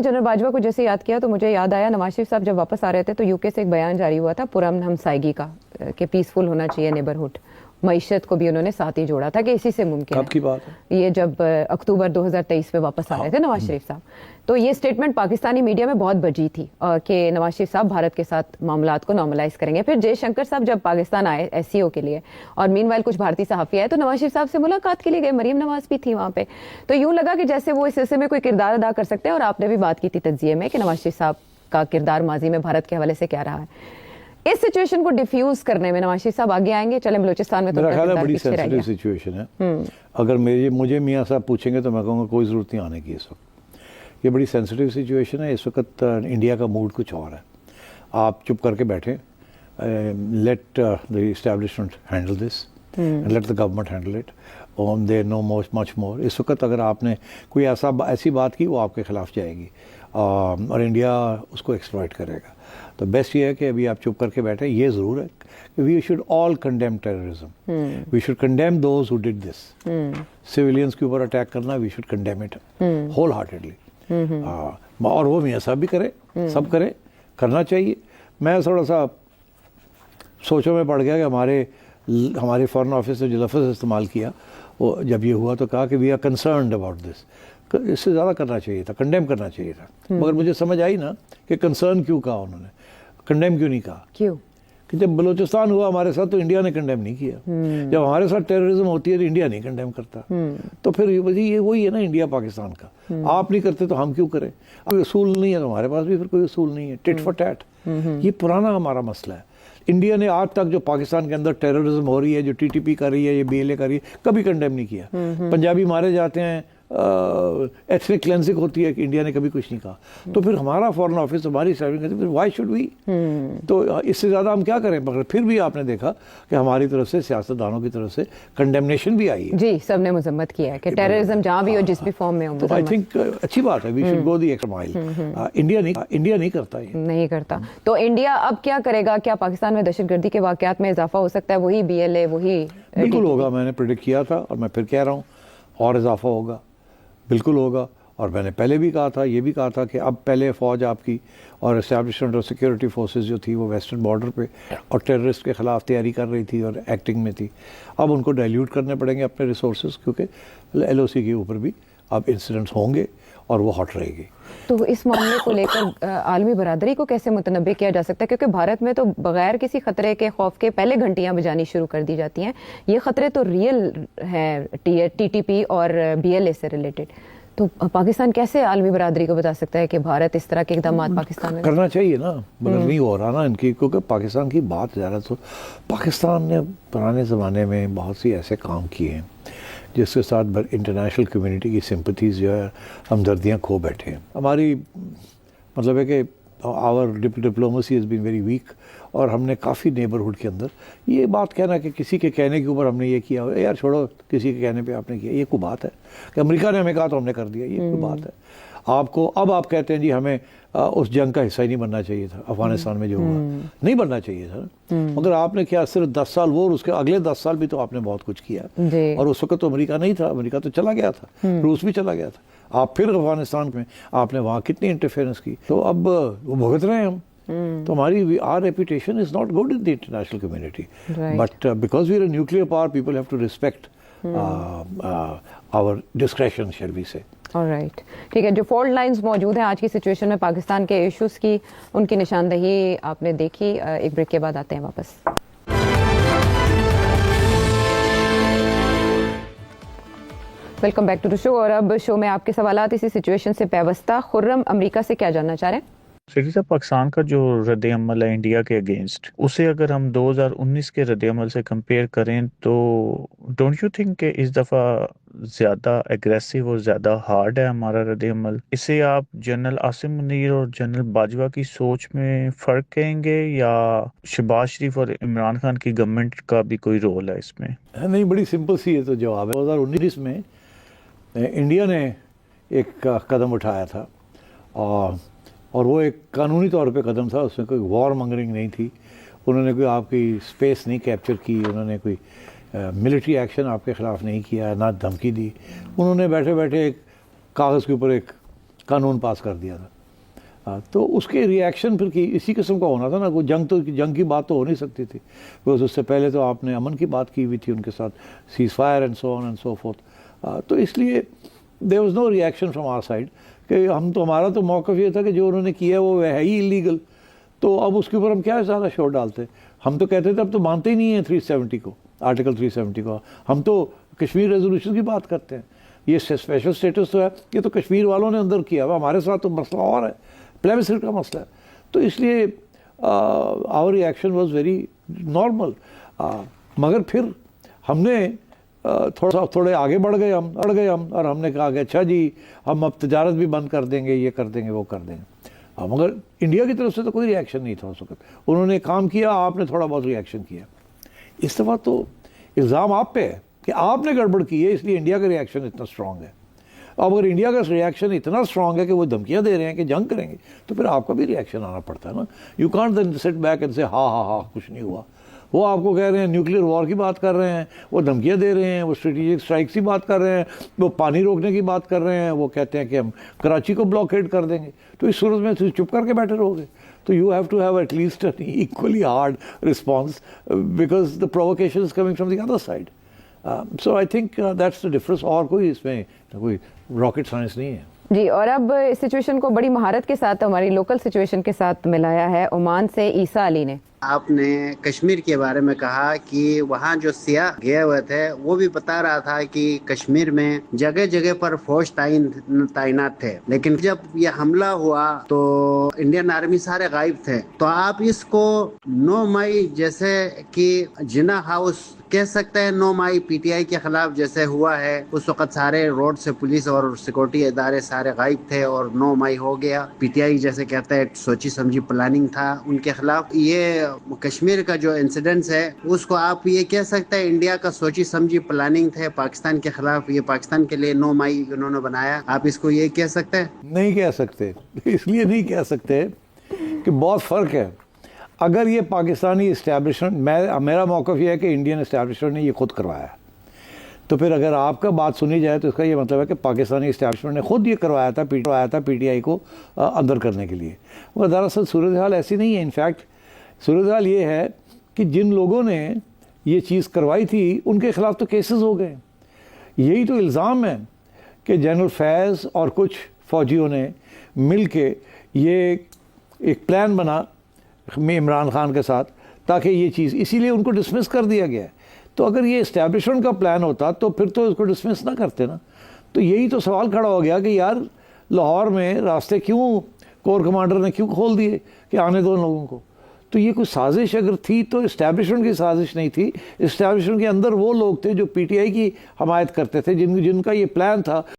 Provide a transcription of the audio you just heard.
General Bajwa को जैसे याद किया तो मुझे याद आया नवाज शरीफ साहब जब वापस आ रहे थे तो यूके से एक बयान जारी हुआ था पुरअमन हमसायगी का कि पीसफुल होना चाहिए नेबरहुड. मईशत को भी उन्होंने साथ ही जोड़ा था कि इसी से मुमकिन है. कब की बात है? ये जब अक्टूबर 2023 में वापस आ रहे थे नवाज शरीफ साहब. तो ये स्टेटमेंट पाकिस्तानी मीडिया में बहुत बजी थी कि नवाज शरीफ साहब भारत के साथ मामलात को नॉर्मलाइज करेंगे. फिर जयशंकर साहब जब पाकिस्तान आए एससीओ के लिए और मीनवाइल कुछ भारतीय सहाफ़ी आए तो नवाज शरीफ साहब से मुलाकात के लिए गए. मरीम नवाज भी थी वहाँ पे. तो यूँ लगा कि जैसे वो इस सिलसिले में कोई किरदार अदा कर सकते हैं. और आपने भी बात की थी तज्जिए में कि नवाज शरीफ साहब का किरदार माजी में भारत के हवाले से क्या रहा है. इस सिचुएशन को डिफ्यूज करने में नवाज शरीफ साहब आगे आएंगे. चले बलूचिस्तान में तो मेरा ख्याल है बड़ी सेंसिटिव सिचुएशन है. अगर मुझे मियाँ साहब पूछेंगे तो मैं कहूँगा कोई ज़रूरत नहीं आने की इस वक्त. ये बड़ी सेंसिटिव सिचुएशन है. इस वक्त इंडिया का मूड कुछ और है. आप चुप करके बैठें. Let the establishment handle this and let the government handle it. They know much more. इस वक्त अगर आपने कोई ऐसी बात की वो आपके खिलाफ जाएगी और इंडिया उसको एक्सप्लॉइट करेगा. तो बेस्ट ये है कि अभी आप चुप करके बैठे. ये ज़रूर है कि we should all condemn terrorism. We should condemn those who did this. Civilians के ऊपर अटैक करना we should condemn it wholeheartedly. और वो मियाँ साहब भी करे, सब करे, करना चाहिए. मैं थोड़ा सा सोचों में पड़ गया कि हमारे फॉरेन ऑफिस ने जो लफ्ज़ इस्तेमाल किया वो जब ये हुआ तो कहा कि we are concerned about this. इससे ज़्यादा करना चाहिए था, कंडेम करना चाहिए था. मगर मुझे समझ आई ना कि कंसर्न क्यों कहा उन्होंने, कंडेम क्यों नहीं कहा. क्यों? कि जब बलूचिस्तान हुआ हमारे साथ तो इंडिया ने कंडेम नहीं किया. जब हमारे साथ टेररिज्म होती है तो इंडिया नहीं कंडेम करता. तो फिर ये वही है ना इंडिया पाकिस्तान का. आप नहीं करते तो हम क्यों करें. कोई असूल नहीं है तो हमारे पास भी फिर कोई असूल नहीं है. Tit for tat. ये पुराना हमारा मसला है. इंडिया ने आज तक जो पाकिस्तान के अंदर टेररिज्म हो रही है, जो टीटीपी कर रही है, ये BLA कर रही है, कभी कंडेम नहीं किया. पंजाबी मारे जाते हैं, एथनिक क्लेंजिंग होती है कि इंडिया ने कभी कुछ नहीं कहा. तो फिर हमारा फॉरेन ऑफिस हमारी सर्विंग करती है, फिर व्हाई शुड वी. तो इससे ज़्यादा हम क्या करें. मगर फिर भी आपने देखा कि हमारी तरफ से सियासतदानों की तरफ से कंडेमनेशन भी आई है. जी, सबने मजम्मत किया है कि टेररिज्म जहाँ भी हो, जिस भी फॉर्म में हो. तो आई थिंक अच्छी बात है. We should go the extra mile. India नहीं करता ये. नहीं करता. तो इंडिया अब क्या करेगा. क्या पाकिस्तान में दहशतगर्दी के वाक़यात में इजाफा हो सकता है. वही BLA वही बिल्कुल होगा. मैंने प्रेडिक्ट किया था और मैं फिर कह रहा हूँ और इजाफा होगा, बिल्कुल होगा. और मैंने पहले भी कहा था, ये भी कहा था कि अब पहले फ़ौज आपकी और एस्टैब्लिशमेंट और सिक्योरिटी फोर्सेस जो थी वो वेस्टर्न बॉर्डर पे और टेररिस्ट के ख़िलाफ़ तैयारी कर रही थी और एक्टिंग में थी. अब उनको डाइल्यूट करने पड़ेंगे अपने रिसोर्सेज क्योंकि LOC के ऊपर भी अब इंसिडेंट्स होंगे और वो हॉट रहेगी. तो इस मामले को लेकर आलमी बरादरी को कैसे मुतनब्बे किया जा सकता है. क्योंकि भारत में तो बगैर किसी खतरे के खौफ के पहले घंटियां बजानी शुरू कर दी जाती हैं. ये खतरे तो रियल हैं TTP और BLA से रिलेटेड. तो पाकिस्तान कैसे आलमी बरादरी को बता सकता है कि भारत इस तरह के इक़दाम पाकिस्तान में करना चाहिए ना. मगर नहीं हो रहा ना इनकी. क्योंकि पाकिस्तान की बात ज़्यादा तो पाकिस्तान ने पुराने ज़माने में बहुत सी ऐसे काम किए हैं जिसके साथ इंटरनेशनल कम्युनिटी की सिंपथीज़ जो है हमदर्दियाँ खो बैठे हैं. हमारी मतलब है कि our diplomacy has been very weak और हमने काफ़ी नेबरहुड के अंदर ये बात कहना कि किसी के कहने के ऊपर हमने ये किया, यार छोड़ो किसी के कहने पे आपने किया, ये कोई बात है. कि अमेरिका ने हमें कहा तो हमने कर दिया, ये कोई बात है. आपको अब आप कहते हैं जी हमें उस जंग का हिस्सा ही नहीं बनना चाहिए था. अफगानिस्तान में जो हुआ नहीं बनना चाहिए था. मगर आपने क्या सिर्फ 10 साल वो और उसके अगले 10 साल भी तो आपने बहुत कुछ किया. और उस वक्त तो अमेरिका नहीं था. अमेरिका तो चला गया था, रूस भी चला गया था. आप फिर अफगानिस्तान में आपने वहाँ कितनी इंटरफेरेंस की. तो अब वो भुगत रहे हैं हम. तो हमारी our reputation is not good in the international community. But because we are a nuclear power people have to respect our discretion shall we say. Alright, ठीक है. जो फॉल्ट लाइंस मौजूद हैं आज की सिचुएशन में पाकिस्तान के इश्यूज की, उनकी निशानदही आपने देखी. एक ब्रेक के बाद आते हैं वापस. Welcome back to the show. और अब शो में आपके सवालात इसी सिचुएशन से पैवस्ता. खुर्रम अमेरिका से क्या जानना चाह रहे हैं. सेक्रेटरी साहब, पाकिस्तान का जो रद्द अमल है इंडिया के अगेंस्ट, उसे अगर हम 2019 के रद्द अमल से कंपेयर करें तो डोंट यू थिंक कि इस दफ़ा ज़्यादा एग्रेसिव और ज़्यादा हार्ड है हमारा रद्द अमल. इसे आप जनरल आसिम मुनीर और जनरल बाजवा की सोच में फ़र्क कहेंगे या शहबाज शरीफ और इमरान खान की गवर्नमेंट का भी कोई रोल है इसमें. नहीं, बड़ी सिंपल सी है तो जवाब है. 2019 में इंडिया ने एक कदम उठाया था और वो एक कानूनी तौर पे कदम था. उसमें कोई वॉर मंगरिंग नहीं थी. उन्होंने कोई आपकी स्पेस नहीं कैप्चर की. उन्होंने कोई मिलिट्री एक्शन आपके ख़िलाफ़ नहीं किया, ना धमकी दी. उन्होंने बैठे बैठे एक कागज़ के ऊपर एक قانون پاس کر دیا تھا. تو اس کے ریئیکشن پھر کی اسی قسم کا ہونا تھا نا. کوئی جنگ کی بات تو ہو نہیں سکتی تھی, بکاز اس سے پہلے تو آپ نے امن کی بات کی ہوئی تھی ان کے ساتھ, ceasefire and so on and so forth. تو اس لیے there was no reaction from our side کہ ہمارا تو موقف یہ تھا کہ جو انہوں نے کیا وہ ہے ہی انلیگل, تو اب اس کے اوپر ہم کیا زیادہ شور ڈالتے. ہم تو کہتے تھے اب تو مانتے ہی نہیں ہیں 370 کو, آرٹیکل 370 کو. ہم تو کشمیر ریزولوشن کی بات کرتے ہیں. یہ اسپیشل اسٹیٹس تو ہے, یہ تو کشمیر والوں نے اندر کیا ہوا, ہمارے ساتھ تو مسئلہ اور ہے, پلیبسسٹ کا مسئلہ ہے. تو اس لیے آور ریئیکشن واز ویری نارمل. مگر پھر ہم نے تھوڑے آگے بڑھ گئے ہم اور ہم نے کہا کہ اچھا جی ہم اب تجارت بھی بند کر دیں گے, یہ کر دیں گے, وہ کر دیں گے. مگر انڈیا کی طرف سے تو کوئی ریئیکشن نہیں تھا اس وقت. انہوں نے کام کیا, آپ نے تھوڑا بہت ریئیکشن کیا. اس دفعہ تو الزام آپ پہ ہے کہ آپ نے گڑبڑ کی ہے, اس لیے انڈیا کا ریئیکشن اتنا اسٹرانگ ہے. اب اگر انڈیا کا ریئیکشن اتنا اسٹرانگ ہے کہ وہ دھمکیاں دے رہے ہیں کہ جنگ کریں گے, تو پھر آپ کا بھی ریئیکشن آنا پڑتا ہے نا. یو کانٹ دین سٹ بیک اینڈ سے ہاں کچھ نہیں ہوا. وہ آپ کو کہہ رہے ہیں نیوکلیر وار کی بات کر رہے ہیں, وہ دھمکیاں دے رہے ہیں, وہ اسٹریٹجک اسٹرائکس کی بات کر رہے ہیں, وہ پانی روکنے کی بات کر رہے ہیں, وہ کہتے ہیں کہ ہم کراچی کو بلاکیڈ کر دیں گے. تو اس صورت میں چپ کر کے بیٹھے رہو گے. تو you have to have at least an equally hard response because the provocation is coming from the other side. So I think that's the difference. اور کوئی اس میں کوئی راکٹ سائنس نہیں ہے. جی, اور اب اس سچویشن کو بڑی مہارت کے ساتھ ہماری لوکل سچویشن کے ساتھ ملایا ہے عمان سے عیسیٰ علی نے. آپ نے کشمیر کے بارے میں کہا کہ وہاں جو سیاح گئے ہوئے تھے وہ بھی بتا رہا تھا کہ کشمیر میں جگہ جگہ پر فوج تعینات تھے, لیکن جب یہ حملہ ہوا تو انڈین آرمی سارے غائب تھے. تو آپ اس کو 9 مئی جیسے کہ جنا ہاؤس کہہ سکتے ہیں, 9 مئی پی ٹی آئی کے خلاف جیسے ہوا ہے, اس وقت سارے روڈ سے پولیس اور سیکورٹی ادارے سارے غائب تھے اور 9 مئی ہو گیا. پی ٹی آئی جیسے کہتے ہیں سوچی سمجھی پلاننگ تھا ان کے خلاف. یہ کشمیر کا جو انسیڈنٹس ہے اس کو آپ یہ کہہ سکتے ہیں انڈیا کا سوچی سمجھی پلاننگ تھے پاکستان کے خلاف, یہ پاکستان کے لیے 9 مئی انہوں نے بنایا. آپ اس کو یہ کہہ سکتے ہیں؟ نہیں کہہ سکتے. اس لیے نہیں کہہ سکتے کہ بہت فرق ہے. اگر یہ پاکستانی اسٹیبلشمنٹ, میرا موقف یہ ہے کہ انڈین اسٹیبلشمنٹ نے یہ خود کروایا, تو پھر اگر آپ کا بات سنی جائے تو اس کا یہ مطلب ہے کہ پاکستانی اسٹیبلشمنٹ نے خود یہ کروایا تھا پی ٹی آئی کو اندر کرنے کے لیے. مگر دراصل صورتحال ایسی نہیں ہے. انفیکٹ صورتحال یہ ہے کہ جن لوگوں نے یہ چیز کروائی تھی ان کے خلاف تو کیسز ہو گئے. یہی تو الزام ہے کہ جنرل فیض اور کچھ فوجیوں نے مل کے یہ ایک پلان بنا عمران خان کے ساتھ تاکہ یہ چیز, اسی لیے ان کو ڈسمس کر دیا گیا ہے. تو اگر یہ اسٹیبلشمنٹ کا پلان ہوتا تو پھر تو اس کو ڈسمس نہ کرتے نا. تو یہی تو سوال کھڑا ہو گیا کہ یار لاہور میں راستے کیوں کور کمانڈر نے کیوں کھول دیے کہ آنے دو لوگوں کو. تو یہ کوئی سازش اگر تھی تو اسٹیبلشمنٹ کی سازش نہیں تھی. اسٹیبلشمنٹ کے اندر وہ لوگ تھے جو پی ٹی آئی کی حمایت کرتے تھے, جن کا یہ پلان تھا